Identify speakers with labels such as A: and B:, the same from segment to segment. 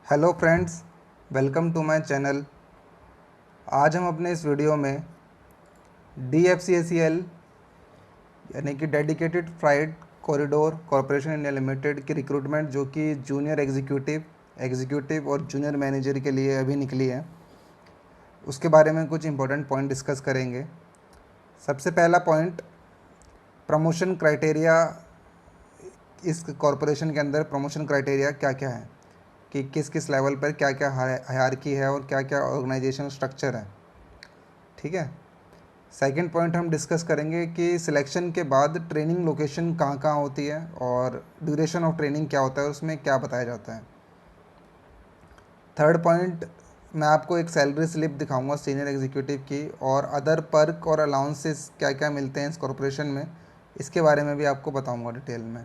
A: Hello friends, welcome to my channel. आज हम अपने इस वीडियो में DFCCL यानी कि dedicated freight corridor corporation India limited की रिक्रूटमेंट जो कि जूनियर एग्जीक्यूटिव और जूनियर मैनेजर के लिए अभी निकली है, उसके बारे में कुछ इंपॉर्टेंट पॉइंट डिस्कस करेंगे। सबसे पहला पॉइंट, प्रमोशन क्राइटेरिया। इस कॉरपोरेशन के अंदर प्रमोशन क्राइटेरिया क्या क्या है कि किस किस लेवल पर क्या क्या हायरार्की है और क्या क्या ऑर्गेनाइजेशन स्ट्रक्चर है। ठीक है। सेकंड पॉइंट हम डिस्कस करेंगे कि सिलेक्शन के बाद ट्रेनिंग लोकेशन कहाँ कहाँ होती है और ड्यूरेशन ऑफ ट्रेनिंग क्या होता है, उसमें क्या बताया जाता है। थर्ड पॉइंट, मैं आपको एक सैलरी स्लिप दिखाऊंगा सीनियर एग्जीक्यूटिव की, और अदर पर्क और अलाउंसेस क्या क्या मिलते हैं इस कॉरपोरेशन में, इसके बारे में भी आपको बताऊंगा डिटेल में।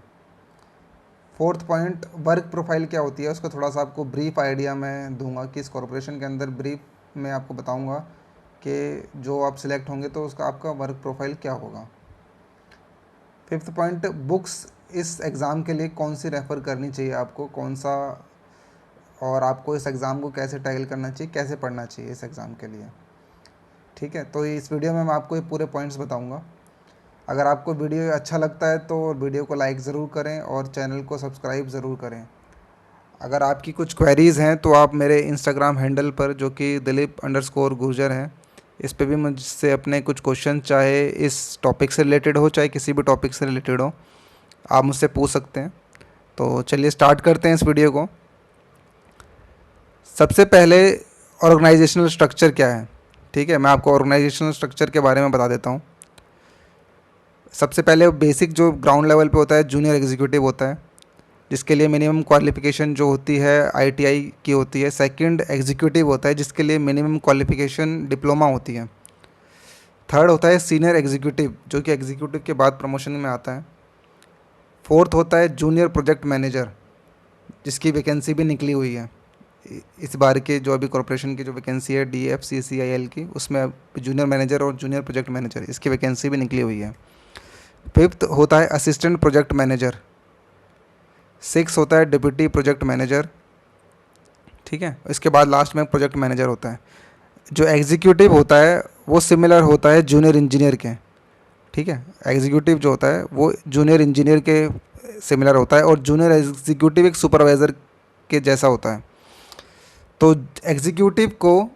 A: फोर्थ पॉइंट, वर्क प्रोफाइल क्या होती है, उसका थोड़ा सा आपको ब्रीफ आइडिया मैं दूंगा कि इस कॉरपोरेशन के अंदर ब्रीफ में आपको बताऊंगा कि जो आप सिलेक्ट होंगे तो उसका आपका वर्क प्रोफाइल क्या होगा। फिफ्थ पॉइंट, बुक्स इस एग्ज़ाम के लिए कौन सी रेफ़र करनी चाहिए आपको, कौन सा, और आपको इस एग्ज़ाम को कैसे टैकल करना चाहिए, कैसे पढ़ना चाहिए इस एग्ज़ाम के लिए। ठीक है, तो इस वीडियो में मैं आपको ये पूरे पॉइंट्स बताऊँगा। अगर आपको वीडियो अच्छा लगता है तो वीडियो को लाइक ज़रूर करें और चैनल को सब्सक्राइब ज़रूर करें। अगर आपकी कुछ क्वेरीज़ हैं तो आप मेरे इंस्टाग्राम हैंडल पर, जो कि दिलीप_गुर्जर है, इस पे भी मुझसे अपने कुछ क्वेश्चन, चाहे इस टॉपिक से रिलेटेड हो चाहे किसी भी टॉपिक से रिलेटेड हो, आप मुझसे पूछ सकते हैं। तो चलिए स्टार्ट करते हैं इस वीडियो को। सबसे पहले, ऑर्गेनाइजेशनल स्ट्रक्चर क्या है। ठीक है, मैं आपको ऑर्गेनाइजेशनल स्ट्रक्चर के बारे में बता देता हूँ। सबसे पहले बेसिक जो ग्राउंड लेवल पे होता है, जूनियर एग्जीक्यूटिव होता है, जिसके लिए मिनिमम क्वालिफ़िकेशन जो होती है ITI की होती है। सेकंड, एग्जीक्यूटिव होता है जिसके लिए मिनिमम क्वालिफ़िकेशन डिप्लोमा होती है। थर्ड होता है सीनियर एग्जीक्यूटिव, जो कि एग्जीक्यूटिव के बाद प्रमोशन में आता है। फोर्थ होता है जूनियर प्रोजेक्ट मैनेजर, जिसकी वैकेंसी भी निकली हुई है। इस बार के जो अभी कॉरपोरेशन की जो वैकेंसी है DFCCIL की, उसमें जूनियर मैनेजर और जूनियर प्रोजेक्ट मैनेजर, इसकी वैकेंसी भी निकली हुई है। फिफ्थ होता है असिस्टेंट प्रोजेक्ट मैनेजर। सिक्स होता है डिप्टी प्रोजेक्ट मैनेजर। ठीक है, इसके बाद लास्ट में प्रोजेक्ट मैनेजर होता है। जो एग्जीक्यूटिव होता है वो सिमिलर होता है जूनियर इंजीनियर के। ठीक है, एग्जीक्यूटिव जो होता है वो जूनियर इंजीनियर के सिमिलर होता है, और जूनियर एग्जीक्यूटिव एक सुपरवाइज़र के जैसा होता है। तो एग्जीक्यूटिव को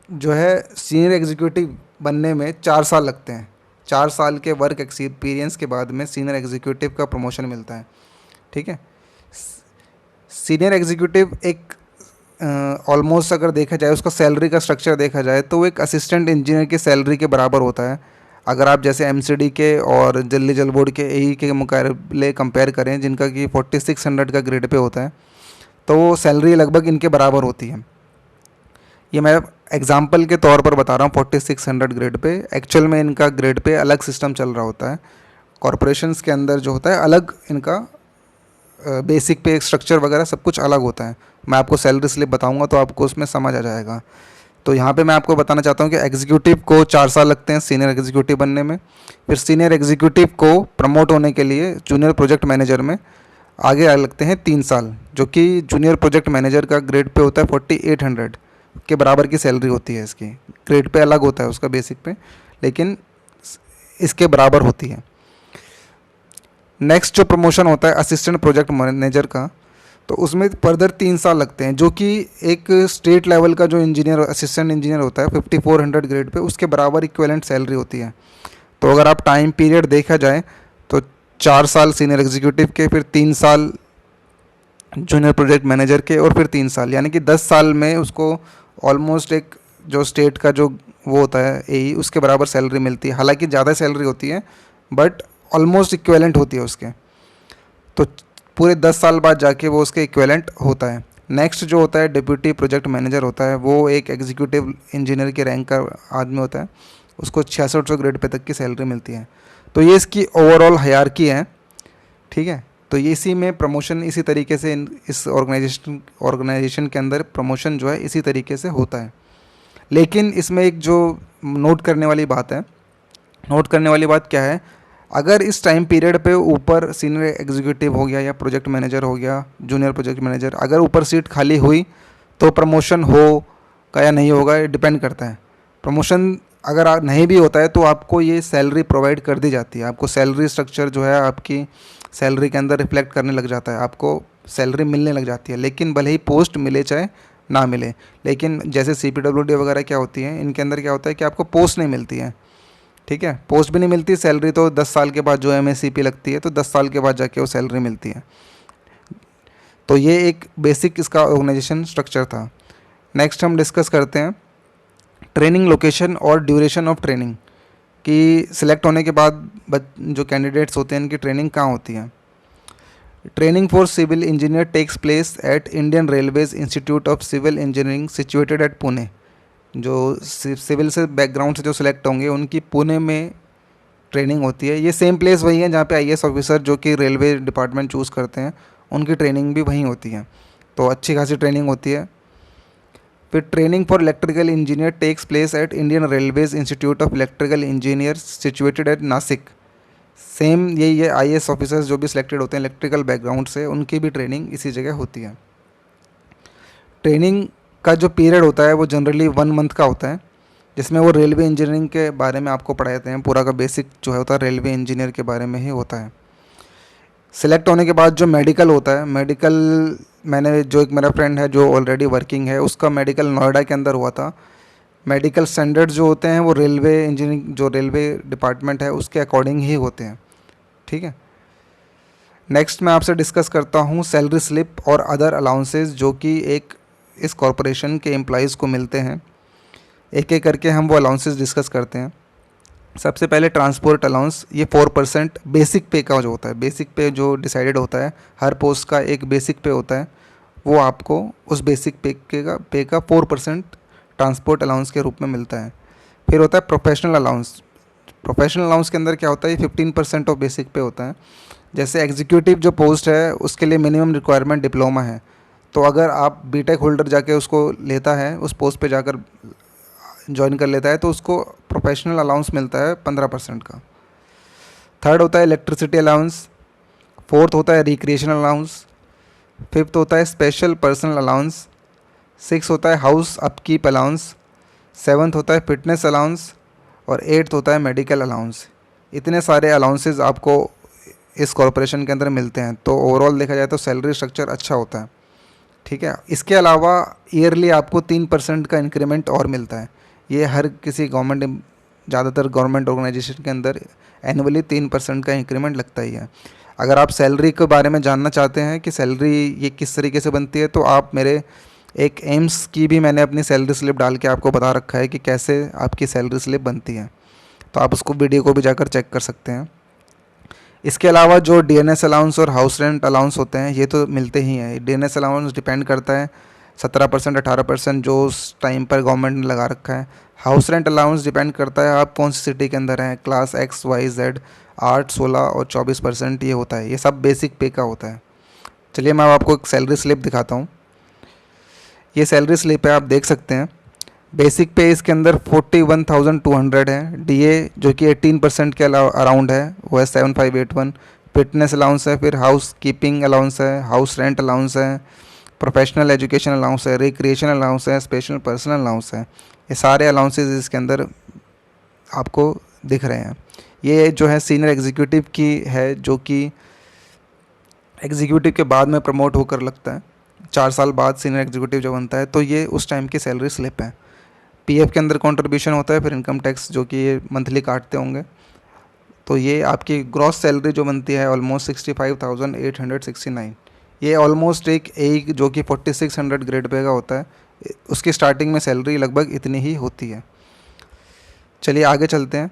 A: जो है सीनियर एग्जीक्यूटिव बनने में 4 साल लगते हैं। 4 साल के वर्क एक्सपीरियंस के बाद में सीनियर एग्जीक्यूटिव का प्रमोशन मिलता है। ठीक है, सीनियर एग्जीक्यूटिव एक ऑलमोस्ट अगर देखा जाए, उसका सैलरी का स्ट्रक्चर देखा जाए तो वो एक असिस्टेंट इंजीनियर की सैलरी के बराबर होता है। अगर आप जैसे MCD के और दिल्ली जल बोर्ड के AE के मुकाबले कंपेयर करें, जिनका कि 4600 का ग्रेड पे होता है, तो वो सैलरी लगभग इनके बराबर होती है। ये मैं एग्जाम्पल के तौर पर बता रहा हूँ। 4600 ग्रेड पे, एक्चुअल में इनका ग्रेड पे अलग सिस्टम चल रहा होता है। कॉरपोरेशंस के अंदर जो होता है अलग इनका बेसिक पे स्ट्रक्चर वगैरह सब कुछ अलग होता है। मैं आपको सैलरी स्लिप बताऊंगा तो आपको उसमें समझ आ जाएगा। तो यहाँ पे मैं आपको बताना चाहता हूँ कि एग्जीक्यूटिव को 4 साल लगते हैं सीनियर एग्जीक्यूटिव बनने में। फिर सीनियर एग्जीक्यूटिव को प्रमोट होने के लिए जूनियर प्रोजेक्ट मैनेजर में आगे लगते हैं 3 साल, जो कि जूनियर प्रोजेक्ट मैनेजर का ग्रेड पे होता है 4800 के बराबर की सैलरी होती है। इसकी ग्रेड पे अलग होता है उसका बेसिक पे, लेकिन इसके बराबर होती है। नेक्स्ट जो प्रमोशन होता है असिस्टेंट प्रोजेक्ट मैनेजर का, तो उसमें फर्दर 3 साल लगते हैं, जो कि एक स्टेट लेवल का जो इंजीनियर असिस्टेंट इंजीनियर होता है 5400 ग्रेड पे, उसके बराबर इक्विवेलेंट सैलरी होती है। तो अगर आप टाइम पीरियड देखा जाए तो 4 साल सीनियर एग्जीक्यूटिव के, फिर 3 साल जूनियर प्रोजेक्ट मैनेजर के, और फिर 3 साल, यानी कि 10 साल में उसको ऑलमोस्ट एक जो स्टेट का जो वो होता है AE, उसके बराबर सैलरी मिलती है। हालांकि ज़्यादा सैलरी होती है बट ऑलमोस्ट इक्विवेलेंट होती है उसके। तो पूरे 10 साल बाद जाके वो उसके इक्विवेलेंट होता है। नेक्स्ट जो होता है डिप्टी प्रोजेक्ट मैनेजर होता है, वो एक एग्जीक्यूटिव इंजीनियर के रैंक का आदमी होता है। उसको 6600 ग्रेड पे तक की सैलरी मिलती है। तो ये इसकी ओवरऑल हायरार्की है। ठीक है, तो ये इसी में प्रमोशन इसी तरीके से इस ऑर्गेनाइजेशन के अंदर प्रमोशन जो है इसी तरीके से होता है। लेकिन इसमें एक जो नोट करने वाली बात है, नोट करने वाली बात क्या है, अगर इस टाइम पीरियड पे ऊपर सीनियर एग्जीक्यूटिव हो गया या प्रोजेक्ट मैनेजर हो गया, जूनियर प्रोजेक्ट मैनेजर, अगर ऊपर सीट खाली हुई तो प्रमोशन होगा या नहीं होगा, ये डिपेंड करता है। प्रमोशन अगर नहीं भी होता है तो आपको ये सैलरी प्रोवाइड कर दी जाती है, आपको सैलरी स्ट्रक्चर जो है आपकी सैलरी के अंदर रिफ्लेक्ट करने लग जाता है, आपको सैलरी मिलने लग जाती है। लेकिन भले ही पोस्ट मिले चाहे ना मिले, लेकिन जैसे CPWD वगैरह क्या होती है, इनके अंदर क्या होता है कि आपको पोस्ट नहीं मिलती है, ठीक है, पोस्ट भी नहीं मिलती, सैलरी तो 10 साल के बाद जो MSCP लगती है तो 10 साल के बाद जाके वो सैलरी मिलती है। तो ये एक बेसिक इसका ऑर्गेनाइजेशन स्ट्रक्चर था। नेक्स्ट हम डिस्कस करते हैं ट्रेनिंग लोकेशन और ड्यूरेशन ऑफ ट्रेनिंग, कि सिलेक्ट होने के बाद जो कैंडिडेट्स होते हैं इनकी ट्रेनिंग कहाँ होती है। Training for civil engineer takes place at Indian railways institute of civil engineering situated at Pune. जो सिविल से बैकग्राउंड से जो सिलेक्ट होंगे उनकी पुणे में ट्रेनिंग होती है। ये सेम प्लेस वही है जहाँ पे IAS ऑफिसर जो कि रेलवे डिपार्टमेंट चूज़ करते हैं उनकी ट्रेनिंग भी वहीं होती है, तो अच्छी खासी ट्रेनिंग होती है। फिर training for electrical engineer takes place at Indian railways institute of electrical engineer situated at Nashik. Same यही है, IAS ऑफिसर्स जो भी सिलेक्टेड होते हैं इलेक्ट्रिकल बैकग्राउंड से उनकी भी ट्रेनिंग इसी जगह होती है। ट्रेनिंग का जो पीरियड होता है वो जनरली 1 मंथ का होता है, जिसमें वो रेलवे इंजीनियरिंग के बारे में आपको पढ़ाते हैं। पूरा का बेसिक जो है होता है रेलवे इंजीनियर के बारे में ही होता है। सिलेक्ट होने के बाद जो मेडिकल होता है, मेडिकल मैंने जो एक मेरा फ्रेंड है जो ऑलरेडी वर्किंग है उसका मेडिकल नोएडा के अंदर हुआ था। मेडिकल स्टैंडर्ड्स जो होते हैं वो रेलवे इंजीनियरिंग जो रेलवे डिपार्टमेंट है उसके अकॉर्डिंग ही होते हैं, ठीक है। नेक्स्ट मैं आपसे डिस्कस करता हूँ सैलरी स्लिप और अदर अलाउंसेस जो कि एक इस कॉरपोरेशन के एम्प्लॉयज़ को मिलते हैं। एक एक करके हम वो अलाउंसेस डिस्कस करते हैं। सबसे पहले ट्रांसपोर्ट अलाउंस, ये 4% बेसिक पे का जो होता है, बेसिक पे जो डिसाइडेड होता है, हर पोस्ट का एक बेसिक पे होता है, वो आपको उस बेसिक पे का 4% ट्रांसपोर्ट अलाउंस के रूप में मिलता है। फिर होता है प्रोफेशनल अलाउंस। प्रोफेशनल अलाउंस के अंदर क्या होता है, ये 15% ऑफ बेसिक पे होता है। जैसे एग्जीक्यूटिव जो पोस्ट है उसके लिए मिनिमम रिक्वायरमेंट डिप्लोमा है, तो अगर आप बीटेक होल्डर जाके उसको लेता है, उस पोस्ट पे जाकर ज्वाइन कर लेता है तो उसको प्रोफेशनल अलाउंस मिलता है 15% का। थर्ड होता है इलेक्ट्रिसिटी अलाउंस। फोर्थ होता है रिक्रिएशन अलाउंस। फिफ्थ होता है स्पेशल पर्सनल अलाउंस। सिक्स होता है हाउस अपकीप अलाउंस। सेवन्थ होता है फिटनेस अलाउंस। और एट्थ होता है मेडिकल अलाउंस। इतने सारे अलाउंसेस आपको इस कॉरपोरेशन के अंदर मिलते हैं, तो ओवरऑल देखा जाए तो सैलरी स्ट्रक्चर अच्छा होता है, ठीक है। इसके अलावा ईयरली आपको 3% का इंक्रीमेंट और मिलता है। ये हर किसी गवर्नमेंट, ज़्यादातर गवर्नमेंट ऑर्गेनाइजेशन के अंदर एनुअली 3% का इंक्रीमेंट लगता ही है। अगर आप सैलरी के बारे में जानना चाहते हैं कि सैलरी ये किस तरीके से बनती है, तो आप मेरे एक एम्स की भी मैंने अपनी सैलरी स्लिप डाल के आपको बता रखा है कि कैसे आपकी सैलरी स्लिप बनती है, तो आप उसको वीडियो को भी जाकर चेक कर सकते हैं। इसके अलावा जो DNS अलाउंस और हाउस रेंट अलाउंस होते हैं ये तो मिलते ही हैं। DNS अलाउंस डिपेंड करता है 17% 18% जो उस टाइम पर गवर्नमेंट ने लगा रखा है। हाउस रेंट अलाउंस डिपेंड करता है आप कौन सी सिटी के अंदर हैं, क्लास XYZ 8 16 और 24% ये होता है। ये सब बेसिक पे का होता है। चलिए मैं आपको एक सैलरी स्लिप दिखाता हूँ। ये सैलरी स्लिप है, आप देख सकते हैं। बेसिक पे इसके अंदर 41,200 है। DA जो कि 18% के अराउंड है वो है 7581। फिटनेस अलाउंस है, फिर हाउस कीपिंग अलाउंस है, हाउस रेंट अलाउंस है, प्रोफेशनल एजुकेशन अलाउंस है, रिक्रिएशन अलाउंस है, स्पेशल पर्सनल अलाउंस है। ये सारे अलाउंसेस इसके अंदर आपको दिख रहे हैं। ये जो है सीनियर एग्जीक्यूटिव की है, जो कि एग्जीक्यूटिव के बाद में प्रमोट होकर लगता है। 4 साल बाद सीनियर एग्जीक्यूटिव जो बनता है, तो ये उस टाइम की सैलरी स्लिप है। PF के अंदर कंट्रीब्यूशन होता है, फिर इनकम टैक्स जो कि ये मंथली काटते होंगे, तो ये आपकी ग्रॉस सैलरी जो बनती है ऑलमोस्ट 65,869। ये ऑलमोस्ट एक जो कि 4600 ग्रेड पे का होता है, उसकी स्टार्टिंग में सैलरी लगभग इतनी ही होती है। चलिए आगे चलते हैं।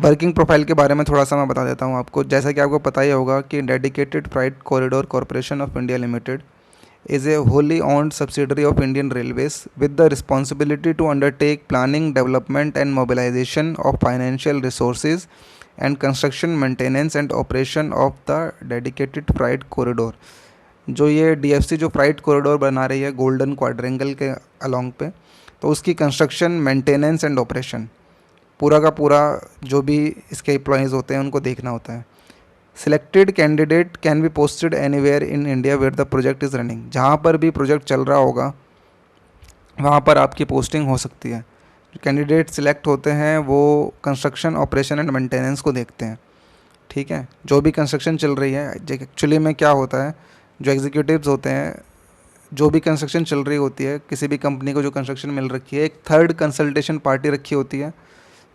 A: वर्किंग प्रोफाइल के बारे में थोड़ा सा मैं बता देता हूँ आपको। जैसा कि आपको पता ही होगा कि dedicated freight corridor corporation of India limited is a wholly owned subsidiary of Indian Railways with the responsibility to undertake planning, development and mobilization of financial resources and construction, maintenance and operation of the dedicated freight corridor। जो ये DFC जो freight corridor बना रही है golden quadrangle के along पे, तो उसकी कंस्ट्रक्शन, मेंटेनेंस एंड ऑपरेशन पूरा का पूरा जो भी इसके एम्प्लॉयज़ होते हैं उनको देखना होता है। Selected candidate can be posted anywhere in India where the project is running. जहाँ पर भी प्रोजेक्ट चल रहा होगा वहाँ पर आपकी पोस्टिंग हो सकती है। जो कैंडिडेट सिलेक्ट होते हैं वो कंस्ट्रक्शन, ऑपरेशन एंड मेंटेनेंस को देखते हैं, ठीक है। जो भी कंस्ट्रक्शन चल रही है, एक्चुअली में क्या होता है, जो एग्जीक्यूटिव्स होते हैं, जो भी कंस्ट्रक्शन चल रही होती है, किसी भी कंपनी को जो कंस्ट्रक्शन मिल रखी है, एक थर्ड कंसल्टेशन पार्टी रखी होती है।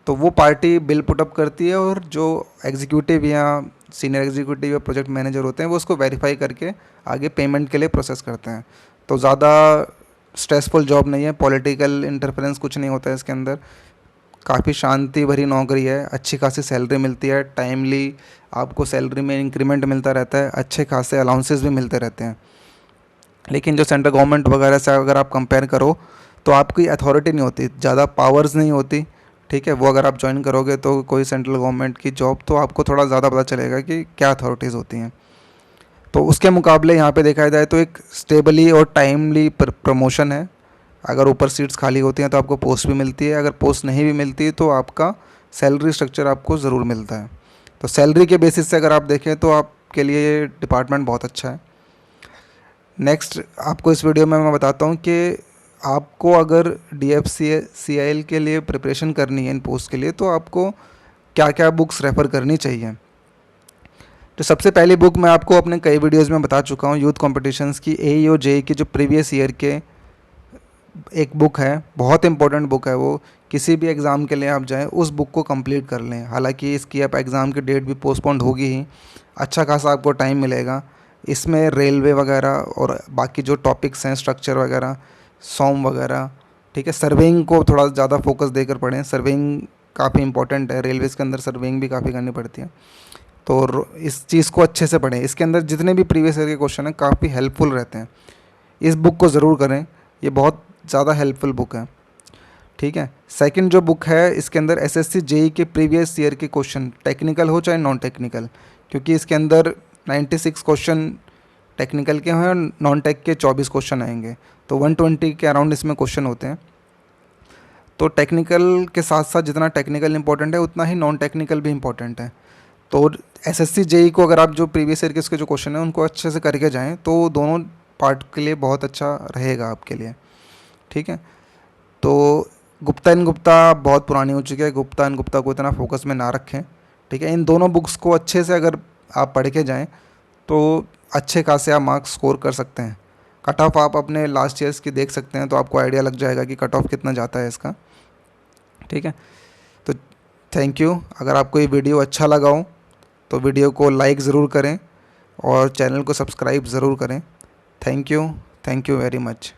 A: तो वो पार्टी बिल पुटअप करती है और जो एग्जीक्यूटिव या सीनियर एग्जीक्यूटिव या प्रोजेक्ट मैनेजर होते हैं वो उसको वेरीफाई करके आगे पेमेंट के लिए प्रोसेस करते हैं। तो ज़्यादा स्ट्रेसफुल जॉब नहीं है, पॉलिटिकल इंटरफेरेंस कुछ नहीं होता है इसके अंदर। काफ़ी शांति भरी नौकरी है, अच्छी खासी सैलरी मिलती है, टाइमली आपको सैलरी में इंक्रीमेंट मिलता रहता है, अच्छे खासे अलाउंसेस भी मिलते रहते हैं। लेकिन जो सेंट्रल गवर्नमेंट वगैरह से अगर आप कंपेयर करो तो आपकी अथॉरिटी नहीं होती, ज़्यादा पावर्स नहीं होती, ठीक है। वो अगर आप ज्वाइन करोगे तो कोई सेंट्रल गवर्नमेंट की जॉब, तो आपको थोड़ा ज़्यादा पता चलेगा कि क्या अथॉरिटीज़ होती हैं। तो उसके मुकाबले यहाँ पे देखा जाए तो एक स्टेबली और टाइमली प्रमोशन है। अगर ऊपर सीट्स खाली होती हैं तो आपको पोस्ट भी मिलती है, अगर पोस्ट नहीं भी मिलती तो आपका सैलरी स्ट्रक्चर आपको ज़रूर मिलता है। तो सैलरी के बेसिस से अगर आप देखें तो आपके लिए ये डिपार्टमेंट बहुत अच्छा है। नेक्स्ट आपको इस वीडियो में मैं बताता हूँ कि आपको अगर DFCCIL के लिए प्रिपरेशन करनी है इन पोस्ट के लिए, तो आपको क्या क्या बुक्स रेफ़र करनी चाहिए। तो सबसे पहली बुक मैं आपको अपने कई वीडियोस में बता चुका हूँ, यूथ कॉम्पिटिशन्स की AE और JEE की जो प्रीवियस ईयर के एक बुक है, बहुत इंपॉर्टेंट बुक है वो। किसी भी एग्ज़ाम के लिए आप जाएं उस बुक को कंप्लीट कर लें। हालांकि इसकी अब एग्ज़ाम की डेट भी पोस्टपोन्ड होगी ही, अच्छा खासा आपको टाइम मिलेगा। इसमें रेलवे वगैरह और बाकी जो टॉपिक्स हैं, स्ट्रक्चर वगैरह, सॉम वगैरह, ठीक है। सर्वेइंग को थोड़ा ज़्यादा फोकस देकर पढ़ें, सर्वेइंग काफ़ी इंपॉर्टेंट है, रेलवेज़ के अंदर सर्वेइंग भी काफ़ी करनी पड़ती है। तो इस चीज़ को अच्छे से पढ़ें। इसके अंदर जितने भी प्रीवियस ईयर के क्वेश्चन हैं काफ़ी हेल्पफुल रहते हैं, इस बुक को ज़रूर करें, ये बहुत ज़्यादा हेल्पफुल बुक है, ठीक है। सेकंड जो बुक है, इसके अंदर SSC JEE के प्रीवियस ईयर के क्वेश्चन, टेक्निकल हो चाहे नॉन टेक्निकल, क्योंकि इसके अंदर 96 क्वेश्चन टेक्निकल के हैं और नॉन टेक के 24 क्वेश्चन आएंगे, तो 120 के अराउंड इसमें क्वेश्चन होते हैं। तो टेक्निकल के साथ साथ जितना टेक्निकल इंपॉर्टेंट है उतना ही नॉन टेक्निकल भी इंपॉर्टेंट है। तो SSC JEE को अगर आप जो प्रीवियस ईयर के इसके जो क्वेश्चन हैं उनको अच्छे से करके जाएँ तो दोनों पार्ट के लिए बहुत अच्छा रहेगा आपके लिए, ठीक है। तो गुप्ता एंड गुप्ता बहुत पुरानी हो चुकी है, गुप्ता एंड गुप्ता को इतना फोकस में ना रखें, ठीक है। इन दोनों बुक्स को अच्छे से अगर आप पढ़ के जाएँ तो अच्छे खासे आप मार्क्स स्कोर कर सकते हैं। कट ऑफ आप अपने लास्ट ईयर्स की देख सकते हैं तो आपको आइडिया लग जाएगा कि कट ऑफ कितना जाता है इसका, ठीक है। तो थैंक यू। अगर आपको ये वीडियो अच्छा लगा हो तो वीडियो को लाइक ज़रूर करें और चैनल को सब्सक्राइब ज़रूर करें। Thank you very much.